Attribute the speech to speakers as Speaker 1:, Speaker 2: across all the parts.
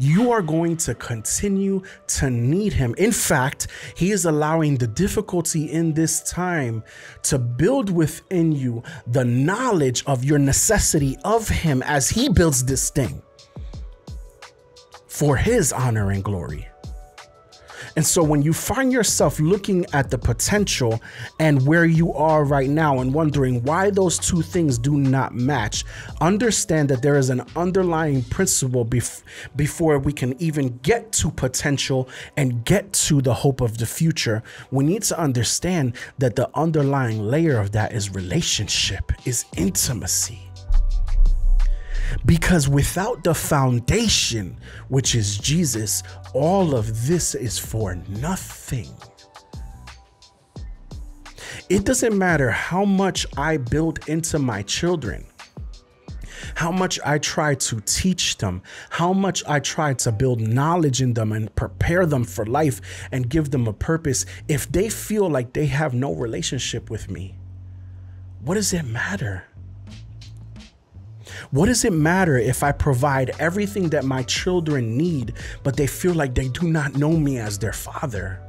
Speaker 1: You are going to continue to need him. In fact, he is allowing the difficulty in this time to build within you the knowledge of your necessity of him as he builds this thing for his honor and glory. And so when you find yourself looking at the potential and where you are right now and wondering why those two things do not match, understand that there is an underlying principle before we can even get to potential and get to the hope of the future. We need to understand that the underlying layer of that is relationship, is intimacy. Because without the foundation, which is Jesus, all of this is for nothing. It doesn't matter how much I build into my children, how much I try to teach them, how much I try to build knowledge in them and prepare them for life and give them a purpose. If they feel like they have no relationship with me, what does it matter? What does it matter if I provide everything that my children need, but they feel like they do not know me as their father?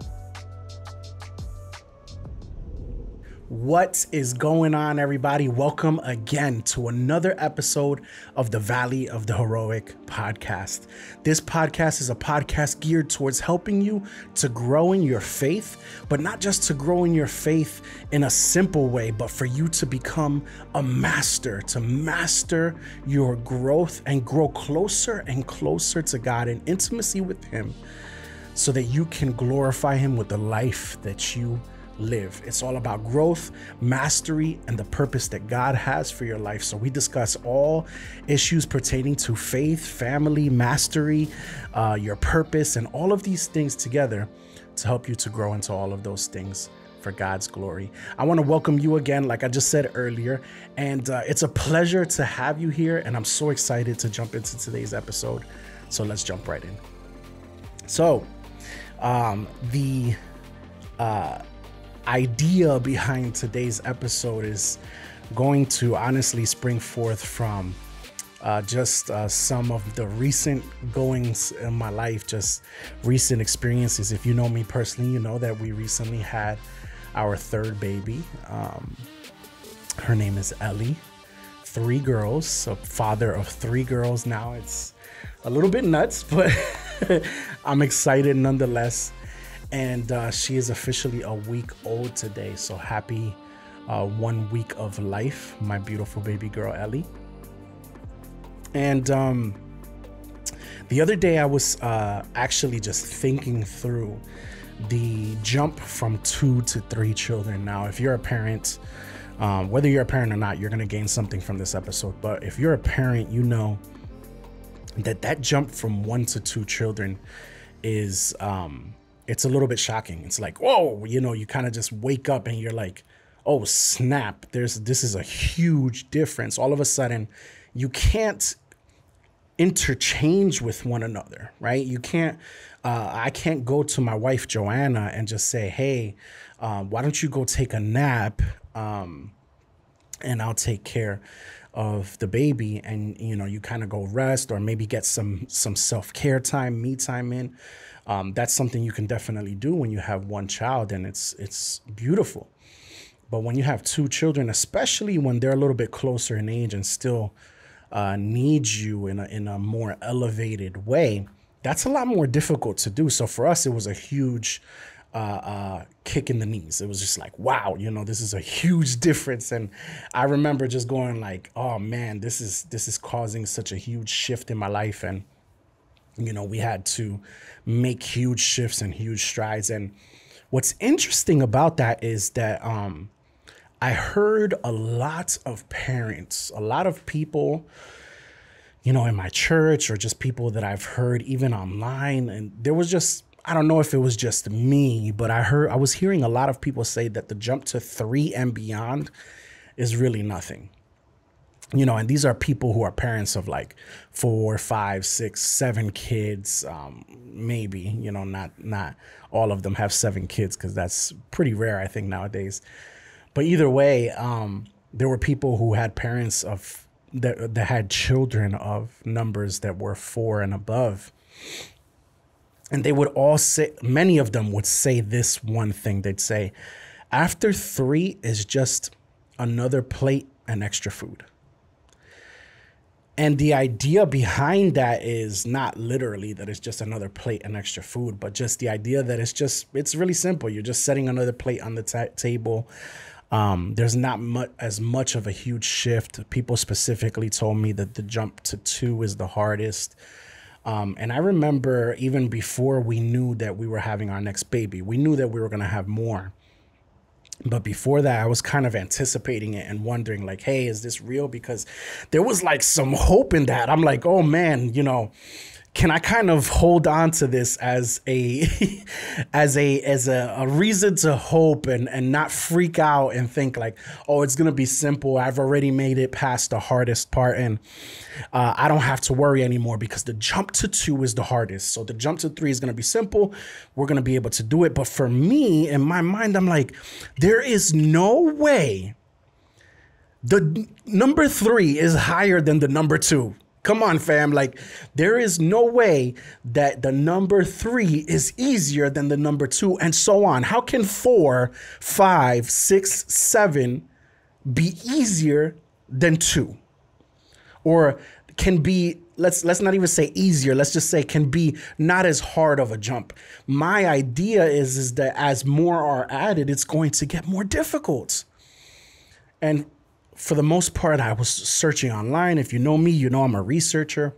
Speaker 1: What is going on, everybody? Welcome again to another episode of the Valley of the Heroic podcast. This podcast is a podcast geared towards helping you to grow in your faith, but not just to grow in your faith in a simple way, but for you to become a master, to master your growth and grow closer and closer to God in intimacy with him so that you can glorify him with the life that you live. It's all about growth, mastery, and the purpose that God has for your life. So we discuss all issues pertaining to faith, family, mastery, your purpose, and all of these things together to help you to grow into all of those things for God's glory. I want to welcome you again, like I just said earlier, and it's a pleasure to have you here, and I'm so excited to jump into today's episode. So let's jump right in. So the idea behind today's episode is going to honestly spring forth from just some of the recent goings in my life, just recent experiences. If you know me personally, you know that we recently had our third baby. Her name is Ellie. 3 girls, a father of 3 girls now. It's a little bit nuts, but I'm excited nonetheless. And she is officially a week old today. So happy 1 week of life, my beautiful baby girl, Ellie. And the other day I was actually just thinking through the jump from 2 to 3 children. Now, if you're a parent, whether you're a parent or not, you're going to gain something from this episode. But if you're a parent, you know that jump from 1 to 2 children is it's a little bit shocking. It's like, whoa, you kind of just wake up and you're like, oh, snap. This is a huge difference. All of a sudden, you can't interchange with one another, right? You can't, I can't go to my wife, Joanna, and just say, hey, why don't you go take a nap? And I'll take care of the baby. And, you kind of go rest or maybe get some self-care time, me time in. That's something you can definitely do when you have one child, and it's beautiful. But when you have 2 children, especially when they're a little bit closer in age and still need you in a more elevated way, that's a lot more difficult to do. So for us, it was a huge kick in the knees. It was just like, wow, this is a huge difference. And I remember just going like, oh man, this is causing such a huge shift in my life. And we had to make huge shifts and huge strides. And what's interesting about that is that I heard a lot of parents, a lot of people, in my church or just people that I've heard even online. And there was just, I don't know if it was just me, but I was hearing a lot of people say that the jump to 3 and beyond is really nothing. And these are people who are parents of like 4, 5, 6, 7 kids. Maybe, not all of them have 7 kids because that's pretty rare, I think, nowadays. But either way, there were people who had parents that had children of numbers that were 4 and above. And they would all say, many of them would say this one thing. They'd say, after 3 is just another plate and extra food. And the idea behind that is not literally that it's just another plate and extra food, but just the idea that it's really simple. You're just setting another plate on the table. There's not as much of a huge shift. People specifically told me that the jump to 2 is the hardest. And I remember even before we knew that we were having our next baby, we knew that we were going to have more. But before that, I was kind of anticipating it and wondering like, hey, is this real? Because there was like some hope in that. I'm like, oh man, can I kind of hold on to this as a reason to hope and not freak out and think like, oh, it's gonna be simple. I've already made it past the hardest part, and I don't have to worry anymore because the jump to 2 is the hardest. So the jump to 3 is gonna be simple. We're gonna be able to do it. But for me, in my mind, I'm like, there is no way the number 3 is higher than the number 2. Come on, fam. Like, there is no way that the number 3 is easier than the number 2, and so on. How can 4, 5, 6, 7 be easier than 2? Or can be, let's not even say easier. Let's just say can be not as hard of a jump. My idea is that as more are added, it's going to get more difficult. And for the most part, I was searching online. If you know me, you know I'm a researcher.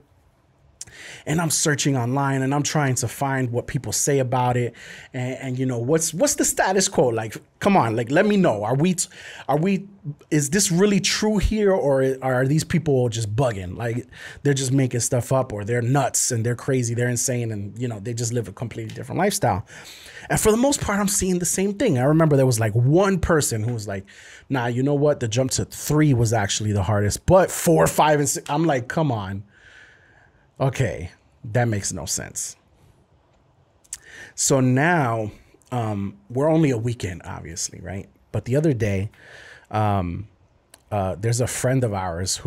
Speaker 1: And I'm searching online and I'm trying to find what people say about it. And what's the status quo? Like, come on, like, let me know. Is this really true here? Or are these people just bugging? Like, they're just making stuff up, or they're nuts and they're crazy, they're insane, and, they just live a completely different lifestyle. And for the most part, I'm seeing the same thing. I remember there was like one person who was like, nah, you know what? The jump to 3 was actually the hardest, but 4, 5, and 6. I'm like, come on. Okay, that makes no sense. So now we're only a weekend, obviously, right? But the other day, there's a friend of ours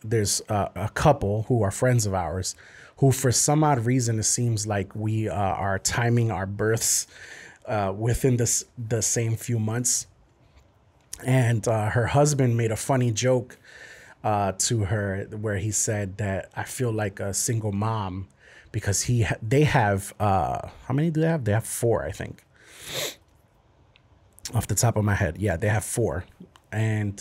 Speaker 1: there's a couple who are friends of ours who, for some odd reason, it seems like we are timing our births within the same few months. And her husband made a funny joke to her where he said that I feel like a single mom because they have how many do they have? They have 4, I think, off the top of my head. Yeah, they have 4, and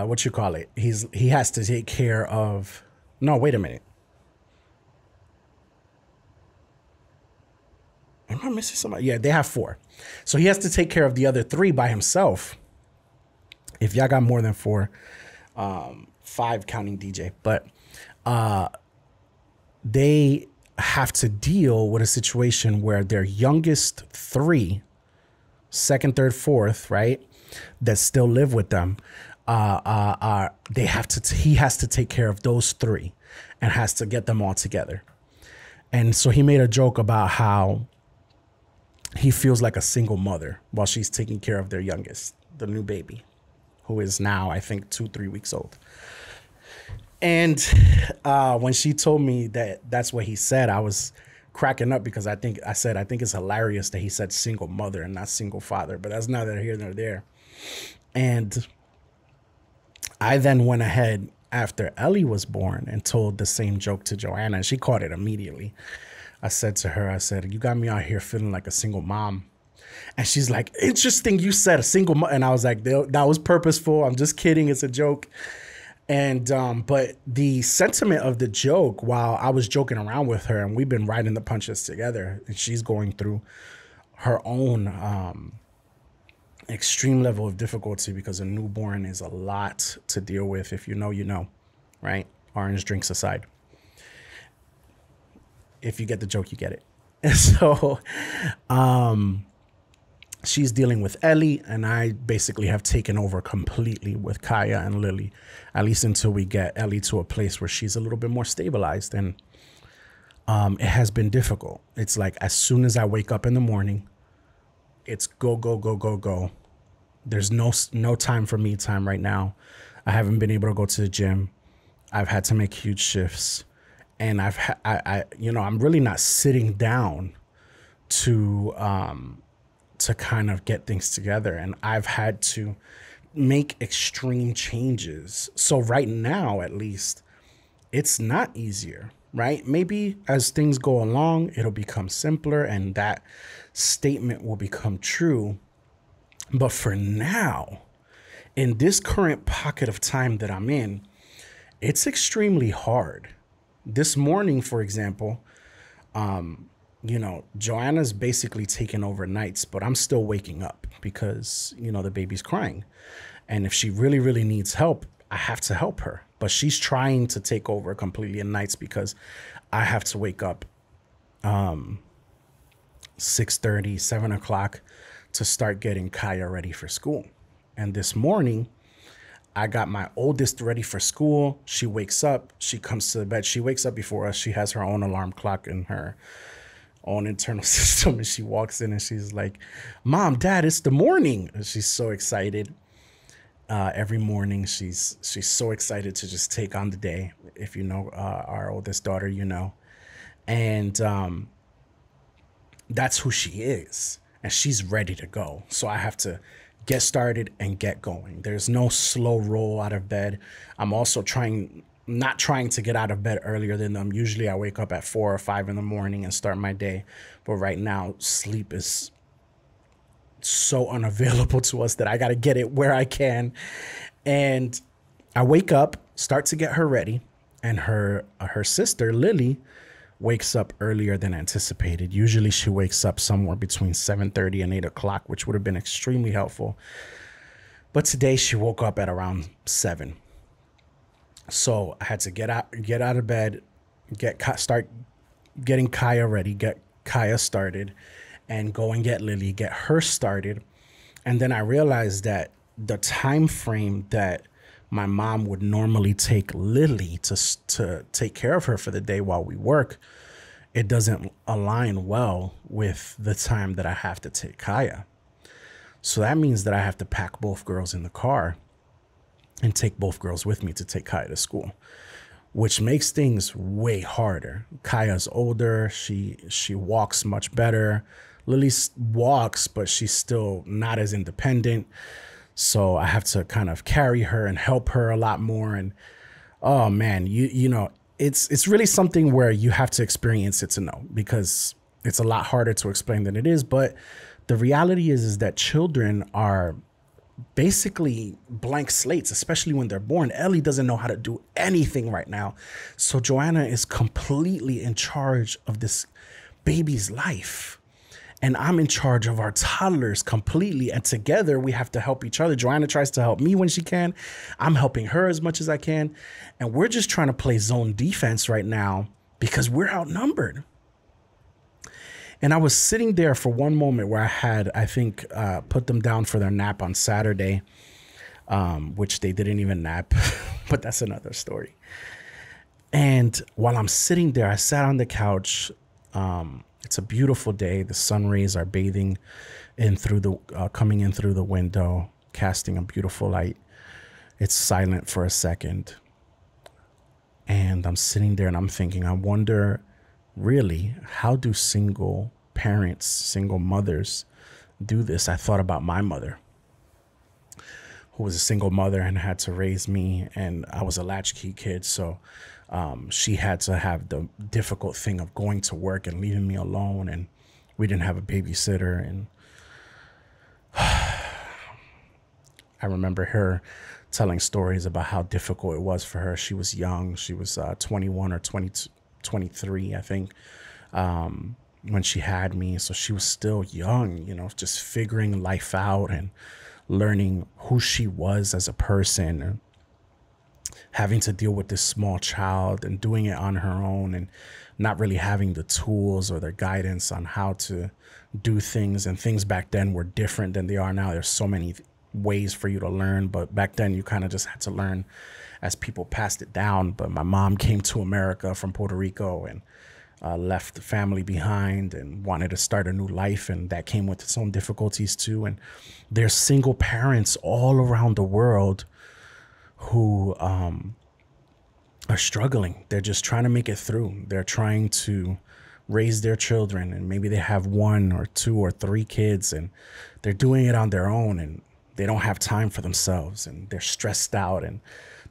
Speaker 1: what you call it? He has to take care of. No, wait a minute. Am I missing somebody? Yeah, they have 4, so he has to take care of the other 3 by himself. If y'all got more than 4, 5 counting DJ, but they have to deal with a situation where their youngest 3, second, third, fourth, right, that still live with them, he has to take care of those 3 and has to get them all together. And so he made a joke about how he feels like a single mother while she's taking care of their youngest, the new baby, who is now, I think, 2-3 weeks old. And when she told me that that's what he said, I was cracking up because I think it's hilarious that he said single mother and not single father, but that's neither here nor there. And I then went ahead after Ellie was born and told the same joke to Joanna, and she caught it immediately. I said to her, you got me out here feeling like a single mom. And she's like, interesting, you said a single mom. And I was like, that was purposeful. I'm just kidding. It's a joke. And but the sentiment of the joke, while I was joking around with her and we've been riding the punches together, and she's going through her own extreme level of difficulty because a newborn is a lot to deal with. If you know, you know, right? Orange drinks aside. If you get the joke, you get it. And so she's dealing with Ellie, and I basically have taken over completely with Kaya and Lily, at least until we get Ellie to a place where she's a little bit more stabilized. And it has been difficult. It's like as soon as I wake up in the morning, it's go, go, go, go, go. There's no time for me time right now. I haven't been able to go to the gym. I've had to make huge shifts. and I'm really not sitting down to kind of get things together, and I've had to make extreme changes. So right now, at least, it's not easier, right? Maybe as things go along, it'll become simpler and that statement will become true. But for now, in this current pocket of time that I'm in, it's extremely hard. This morning, for example, Joanna's basically taking over nights, but I'm still waking up because, the baby's crying. And if she really, really needs help, I have to help her. But she's trying to take over completely in nights because I have to wake up 6:30, 7 o'clock to start getting Kaya ready for school. And this morning, I got my oldest ready for school. She wakes up, she comes to the bed. She wakes up before us. She has her own alarm clock in her own internal system. And she walks in and she's like, Mom, Dad, it's the morning. And she's so excited. Every morning, she's so excited to just take on the day. If you know our oldest daughter, and that's who she is. And she's ready to go. So I have to get started and get going. There's no slow roll out of bed. I'm also not trying to get out of bed earlier than them. Usually I wake up at 4 or 5 in the morning and start my day. But right now, sleep is so unavailable to us that I got to get it where I can. And I wake up, start to get her ready. And her sister, Lily, wakes up earlier than anticipated. Usually she wakes up somewhere between 7:30 and 8 o'clock, which would have been extremely helpful. But today she woke up at around 7. So I had to get out of bed, start getting Kaya ready, get Kaya started, and go and get Lily, get her started. And then I realized that the time frame that my mom would normally take Lily to take care of her for the day while we work, it doesn't align well with the time that I have to take Kaya. So that means that I have to pack both girls in the car and take both girls with me to take Kaya to school, which makes things way harder. Kaya's older. She walks much better. Lily walks, but she's still not as independent. So I have to kind of carry her and help her a lot more. And oh man, it's really something where you have to experience it to know, because it's a lot harder to explain than it is. But the reality is that children are basically blank slates, especially when they're born. Ellie doesn't know how to do anything right now. So Joanna is completely in charge of this baby's life. And I'm in charge of our toddlers completely. And together we have to help each other. Joanna tries to help me when she can. I'm helping her as much as I can. And we're just trying to play zone defense right now because we're outnumbered. And I was sitting there for one moment where I had, I think, put them down for their nap on Saturday, which they didn't even nap, but that's another story. And while I'm sitting there, I sat on the couch. It's a beautiful day. The sun rays are bathing in through coming in through the window, casting a beautiful light. It's silent for a second. And I'm sitting there and I'm thinking, I wonder, really, how do single parents, single mothers do this? I thought about my mother, who was a single mother and had to raise me. And I was a latchkey kid. So she had to have the difficult thing of going to work and leaving me alone. And we didn't have a babysitter. And I remember her telling stories about how difficult it was for her. She was young. She was 21 or 23, I think, when she had me. So she was still young, just figuring life out and learning who she was as a person, and having to deal with this small child and doing it on her own and not really having the tools or the guidance on how to do things. And things back then were different than they are now. There's so many ways for you to learn, but back then you kind of just had to learn as people passed it down. But my mom came to America from Puerto Rico and left the family behind and wanted to start a new life, and that came with its own difficulties too. And there's single parents all around the world who are struggling. They're just trying to make it through. They're trying to raise their children, and maybe they have 1 or 2 or 3 kids, and they're doing it on their own, and they don't have time for themselves, and they're stressed out and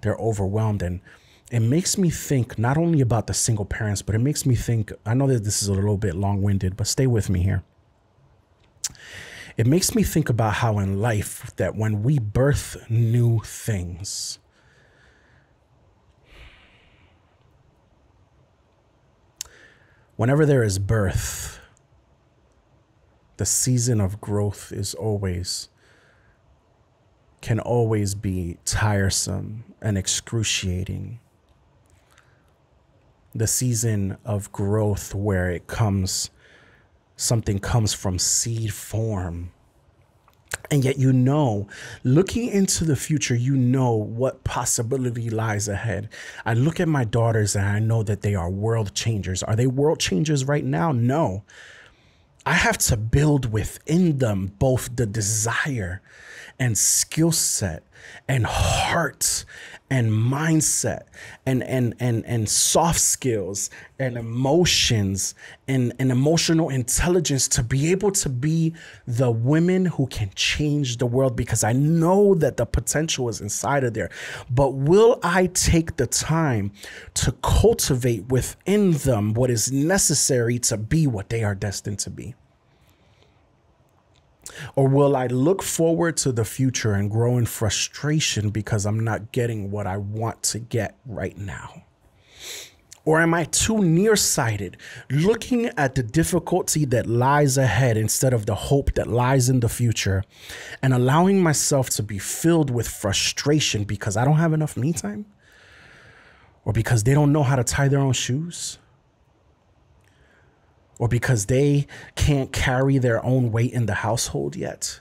Speaker 1: they're overwhelmed. And it makes me think not only about the single parents, but it makes me think, I know that this is a little bit long-winded, but stay with me here. It makes me think about how in life that when we birth new things, whenever there is birth, the season of growth can always be tiresome and excruciating. The season of growth where something comes from seed form. And yet, looking into the future, what possibility lies ahead. I look at my daughters and I know that they are world changers. Are they world changers right now? No. I have to build within them both the desire and skill set and heart and mindset and soft skills and emotions and emotional intelligence to be able to be the women who can change the world, because I know that the potential is inside of there. But will I take the time to cultivate within them what is necessary to be what they are destined to be? Or will I look forward to the future and grow in frustration because I'm not getting what I want to get right now? Or am I too nearsighted, looking at the difficulty that lies ahead instead of the hope that lies in the future, and allowing myself to be filled with frustration because I don't have enough me time? Or because they don't know how to tie their own shoes? Or because they can't carry their own weight in the household yet?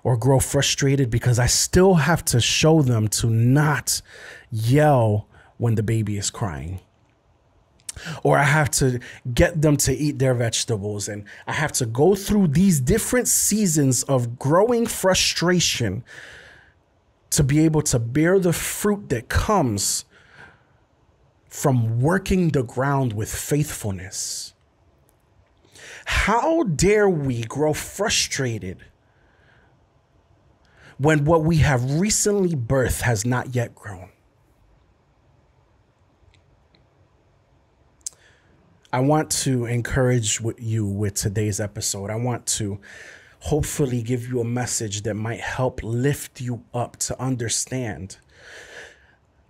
Speaker 1: Or grow frustrated because I still have to show them to not yell when the baby is crying? Or I have to get them to eat their vegetables, and I have to go through these different seasons of growing frustration to be able to bear the fruit that comes from working the ground with faithfulness. How dare we grow frustrated when what we have recently birthed has not yet grown? I want to encourage you with today's episode. I want to hopefully give you a message that might help lift you up to understand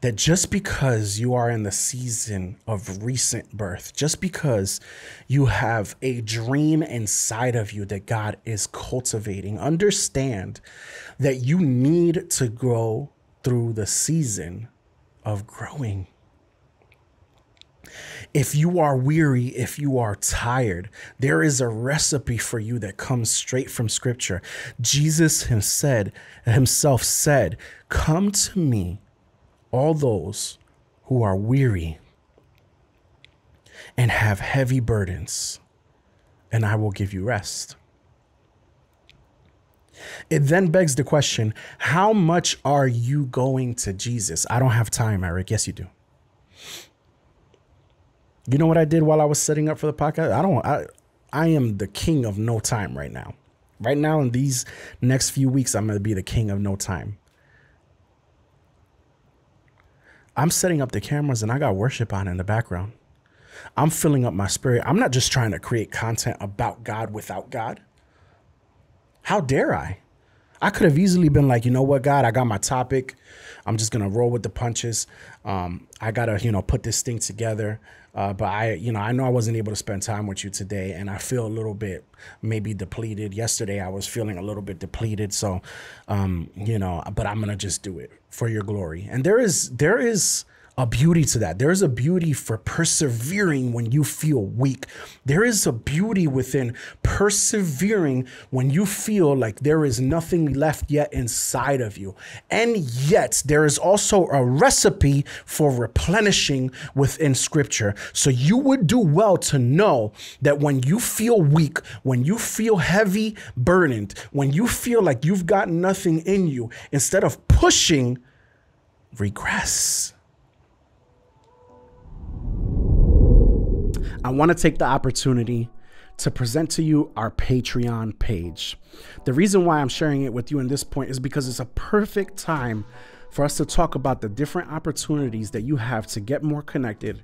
Speaker 1: that just because you are in the season of recent birth, just because you have a dream inside of you that God is cultivating, understand that you need to go through the season of growing. If you are weary, if you are tired, there is a recipe for you that comes straight from Scripture. Jesus himself said, "Come to me, all those who are weary and have heavy burdens, and I will give you rest." It then begs the question, how much are you going to Jesus? I don't have time, Eric. Yes, you do. You know what I did while I was setting up for the podcast? I am the king of no time right now. Right now, in these next few weeks, I'm going to be the king of no time. I'm setting up the cameras and I got worship on in the background. I'm filling up my spirit. I'm not just trying to create content about God without God. How dare I? I could have easily been like, you know what, God, I got my topic. I'm just going to roll with the punches. I got to, put this thing together. But I know I wasn't able to spend time with you today, and I feel a little bit maybe depleted. Yesterday, I was feeling a little bit depleted. So, but I'm going to just do it for your glory. And there is a beauty to that. There is a beauty for persevering when you feel weak. There is a beauty within persevering when you feel like there is nothing left yet inside of you. And yet there is also a recipe for replenishing within Scripture. So you would do well to know that when you feel weak, when you feel heavy burdened, when you feel like you've got nothing in you, instead of pushing, regress. I want to take the opportunity to present to you our Patreon page. The reason why I'm sharing it with you in this point is because it's a perfect time for us to talk about the different opportunities that you have to get more connected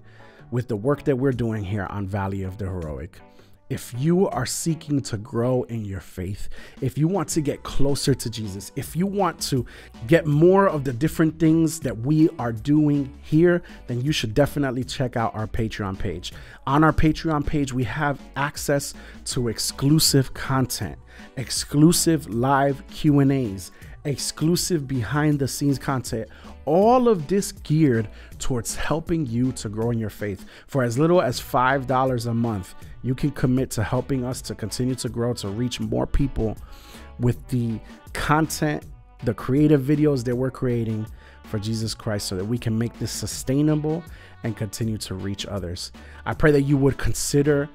Speaker 1: with the work that we're doing here on Valley of the Heroic. If you are seeking to grow in your faith, if you want to get closer to Jesus, if you want to get more of the different things that we are doing here, then you should definitely check out our Patreon page. On our Patreon page, we have access to exclusive content, exclusive live Q&As, exclusive behind the scenes content, all of this geared towards helping you to grow in your faith. For as little as $5 a month, you can commit to helping us to continue to grow, to reach more people with the content, the creative videos that we're creating for Jesus Christ, so that we can make this sustainable and continue to reach others. I pray that you would consider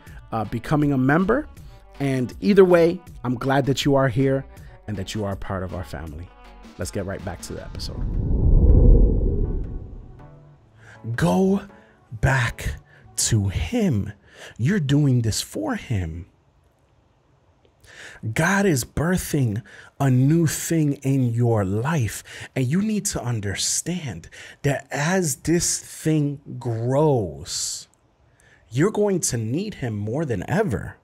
Speaker 1: becoming a member. And either way, I'm glad that you are here and that you are a part of our family. Let's get right back to the episode. Go back to him. You're doing this for him. God is birthing a new thing in your life. And you need to understand that as this thing grows, you're going to need him more than ever.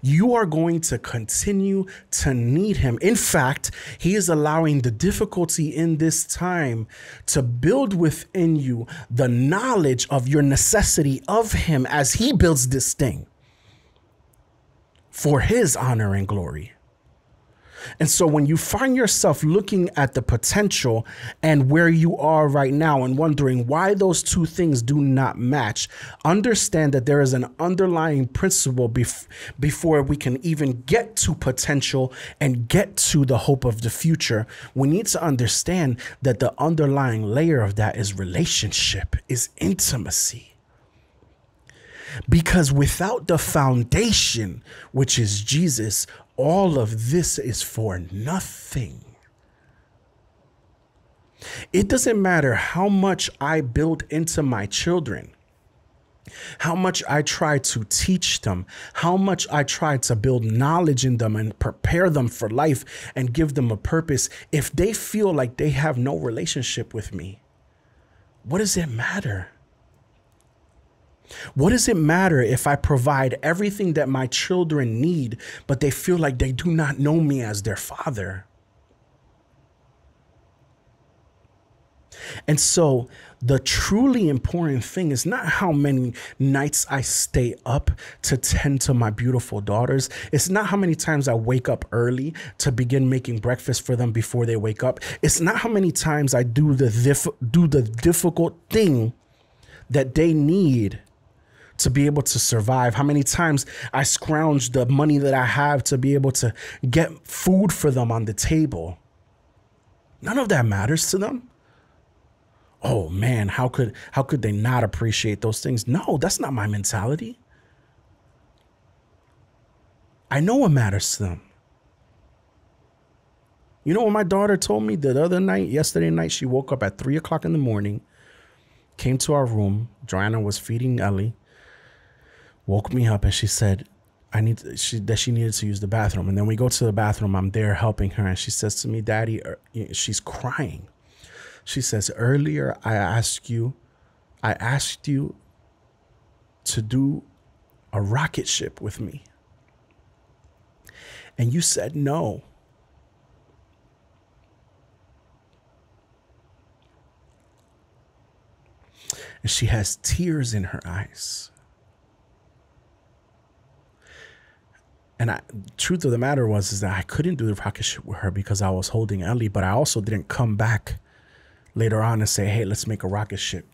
Speaker 1: You are going to continue to need him. In fact, he is allowing the difficulty in this time to build within you the knowledge of your necessity of him as he builds this thing for his honor and glory. And so when you find yourself looking at the potential and where you are right now and wondering why those two things do not match, understand that there is an underlying principle before we can even get to potential and get to the hope of the future. We need to understand that the underlying layer of that is relationship, is intimacy. Because without the foundation, which is Jesus, all of this is for nothing. It doesn't matter how much I build into my children, how much I try to teach them, how much I try to build knowledge in them and prepare them for life and give them a purpose. If they feel like they have no relationship with me, what does it matter? What does it matter if I provide everything that my children need, but they feel like they do not know me as their father? And so the truly important thing is not how many nights I stay up to tend to my beautiful daughters. It's not how many times I wake up early to begin making breakfast for them before they wake up. It's not how many times I do the difficult thing that they need to be able to survive, how many times I scrounge the money that I have to be able to get food for them on the table. None of that matters to them. Oh man, how could they not appreciate those things? No, that's not my mentality. I know what matters to them. You know what my daughter told me the other night, yesterday night? She woke up at 3 o'clock in the morning, came to our room. Joanna was feeding Ellie. Woke me up and she said, that she needed to use the bathroom. And then we go to the bathroom. I'm there helping her. And she says to me, Daddy, she's crying. She says, earlier, I asked you to do a rocket ship with me. And you said no. And she has tears in her eyes. And truth of the matter is that I couldn't do the rocket ship with her because I was holding Ellie, but I also didn't come back later on and say, hey, let's make a rocket ship.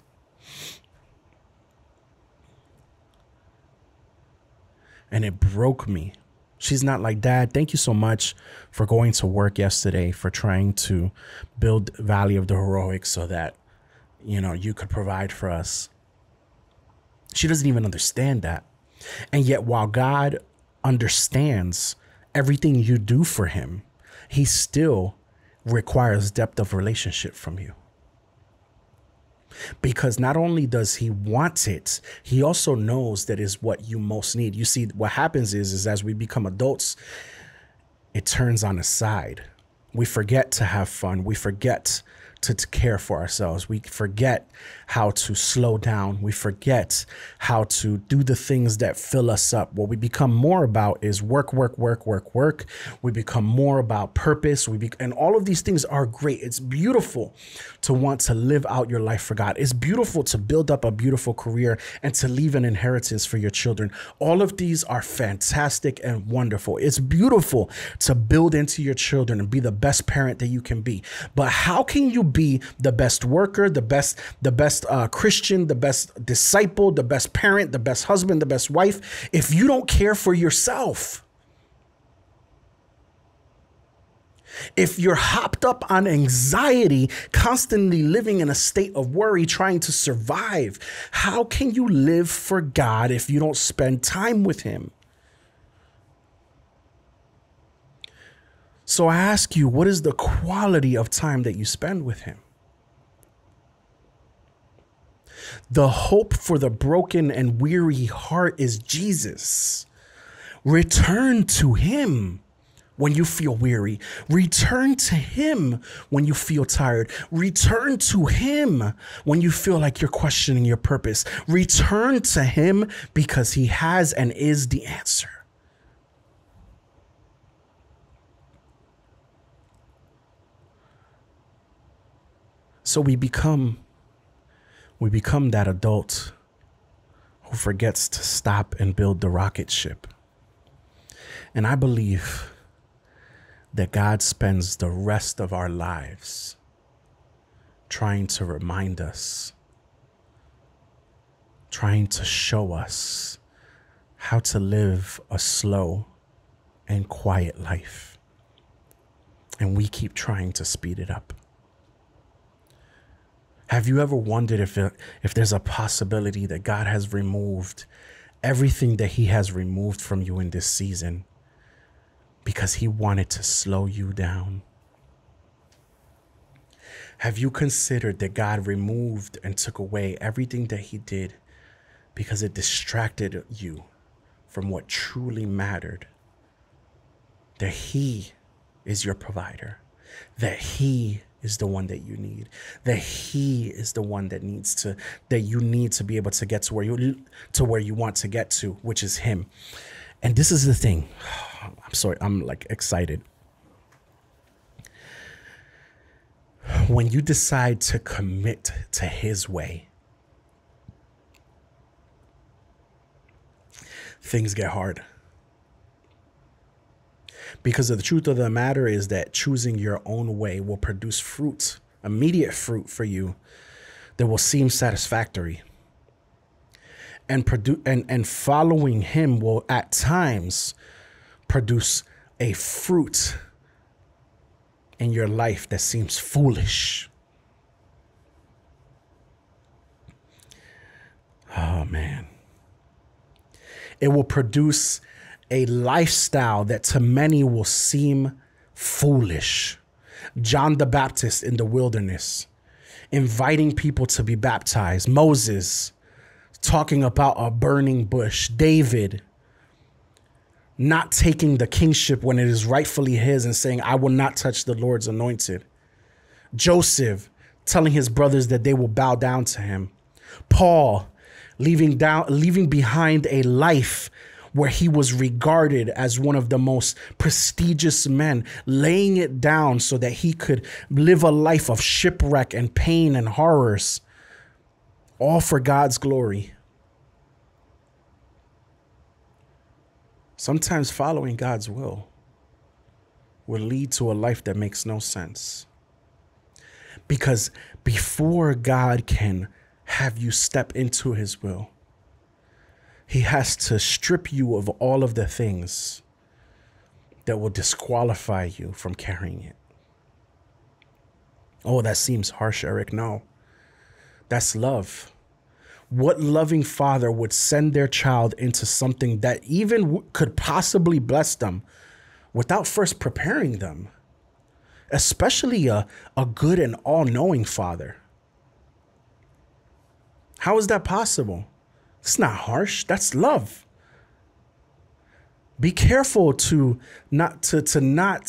Speaker 1: And it broke me. She's not like, Dad, thank you so much for going to work yesterday, for trying to build Valley of the Heroic so that, you could provide for us. She doesn't even understand that. And yet while God understands everything you do for him, he still requires depth of relationship from you. because not only does he want it, he also knows that is what you most need. You see, what happens is as we become adults, it turns on its side. We forget to have fun. We forget to care for ourselves. We forget how to slow down. We forget how to do the things that fill us up. What we become more about is work, work, work, work, work. We become more about purpose. And all of these things are great. It's beautiful to want to live out your life for God. It's beautiful to build up a beautiful career and to leave an inheritance for your children. All of these are fantastic and wonderful. It's beautiful to build into your children and be the best parent that you can be. But how can you be the best worker, the best Christian, the best disciple, the best parent, the best husband, the best wife, if you don't care for yourself? If you're hopped up on anxiety, constantly living in a state of worry, trying to survive, how can you live for God if you don't spend time with him? So I ask you, what is the quality of time that you spend with him? The hope for the broken and weary heart is Jesus. Return to him when you feel weary. Return to him when you feel tired. Return to him when you feel like you're questioning your purpose. Return to him because he has and is the answer. So we become that adult who forgets to stop and build the rocket ship. And I believe that God spends the rest of our lives trying to remind us, trying to show us how to live a slow and quiet life. And we keep trying to speed it up. Have you ever wondered if there's a possibility that God has removed everything that he has removed from you in this season because he wanted to slow you down? Have you considered that God removed and took away everything that he did because it distracted you from what truly mattered? That he is your provider, that he is the one that you need, that he is the one that you need to be able to get to where you want to get to, which is him. And this is the thing. I'm sorry, I'm like excited. When you decide to commit to his way, things get hard. Because the truth of the matter is that choosing your own way will produce fruit, immediate fruit for you that will seem satisfactory. And following him will at times produce a fruit in your life that seems foolish. Oh man. It will produce a lifestyle that to many will seem foolish. John the Baptist in the wilderness, inviting people to be baptized. Moses talking about a burning bush. David not taking the kingship when it is rightfully his and saying, I will not touch the Lord's anointed. Joseph telling his brothers that they will bow down to him. Paul leaving behind a life where he was regarded as one of the most prestigious men, laying it down so that he could live a life of shipwreck and pain and horrors, all for God's glory. Sometimes following God's will lead to a life that makes no sense. Because before God can have you step into his will, he has to strip you of all of the things that will disqualify you from carrying it. Oh, that seems harsh, Eric. No, that's love. What loving father would send their child into something that even could possibly bless them without first preparing them? Especially a good and all-knowing father. How is that possible? It's not harsh. That's love. Be careful to not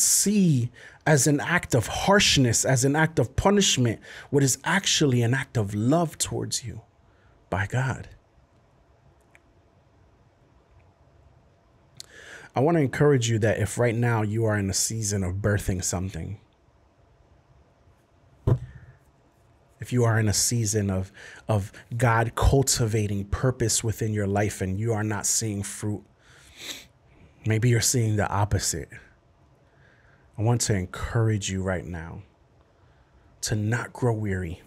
Speaker 1: see as an act of harshness, as an act of punishment, what is actually an act of love towards you by God. I want to encourage you that if right now you are in a season of birthing something, if you are in a season of God cultivating purpose within your life and you are not seeing fruit, maybe you're seeing the opposite. I want to encourage you right now to not grow weary.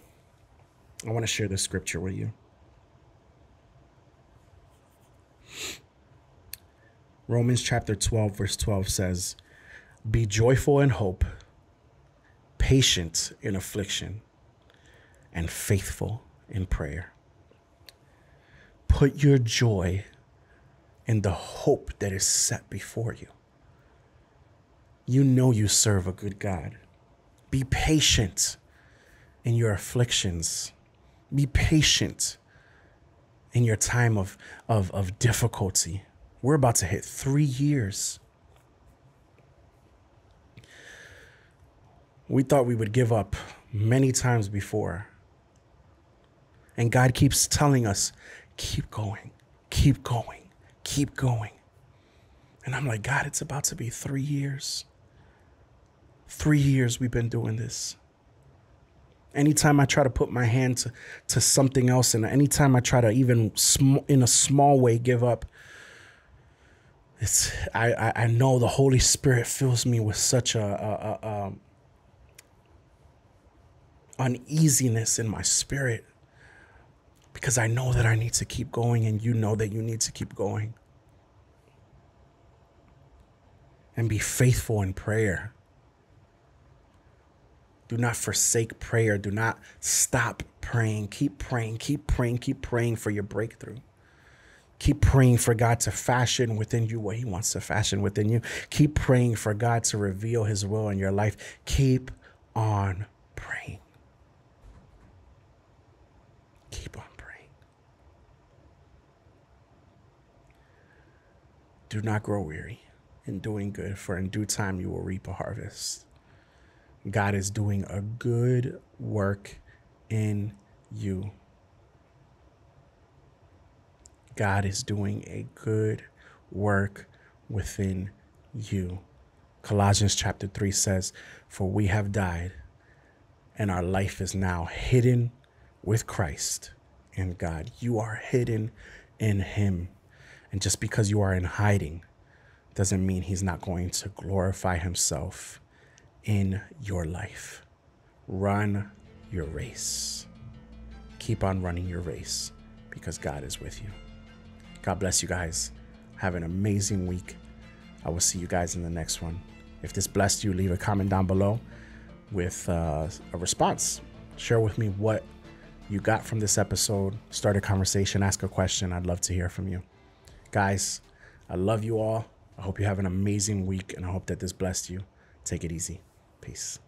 Speaker 1: I want to share this scripture with you. Romans chapter 12, verse 12 says, "Be joyful in hope, patient in affliction, and faithful in prayer." Put your joy in the hope that is set before you. You know you serve a good God. Be patient in your afflictions. Be patient in your time of difficulty. We're about to hit 3 years. We thought we would give up many times before. And God keeps telling us, keep going, keep going, keep going. And I'm like, God, it's about to be 3 years. 3 years we've been doing this. Anytime I try to put my hand to something else, and anytime I try to even in a small way give up, I know the Holy Spirit fills me with such a uneasiness in my spirit, because I know that I need to keep going, and you know that you need to keep going. And be faithful in prayer. Do not forsake prayer. Do not stop praying. Keep praying, keep praying, keep praying for your breakthrough. Keep praying for God to fashion within you what he wants to fashion within you. Keep praying for God to reveal his will in your life. Keep on praying. Keep on praying. Do not grow weary in doing good, for in due time you will reap a harvest. God is doing a good work in you. God is doing a good work within you. Colossians chapter 3 says, "For we have died, and our life is now hidden with Christ in God." You are hidden in him. And just because you are in hiding doesn't mean he's not going to glorify himself in your life. Run your race. Keep on running your race, because God is with you. God bless you guys. Have an amazing week. I will see you guys in the next one. If this blessed you, leave a comment down below with a response. Share with me what you got from this episode. Start a conversation, ask a question. I'd love to hear from you. Guys, I love you all. I hope you have an amazing week, and I hope that this blessed you. Take it easy. Peace.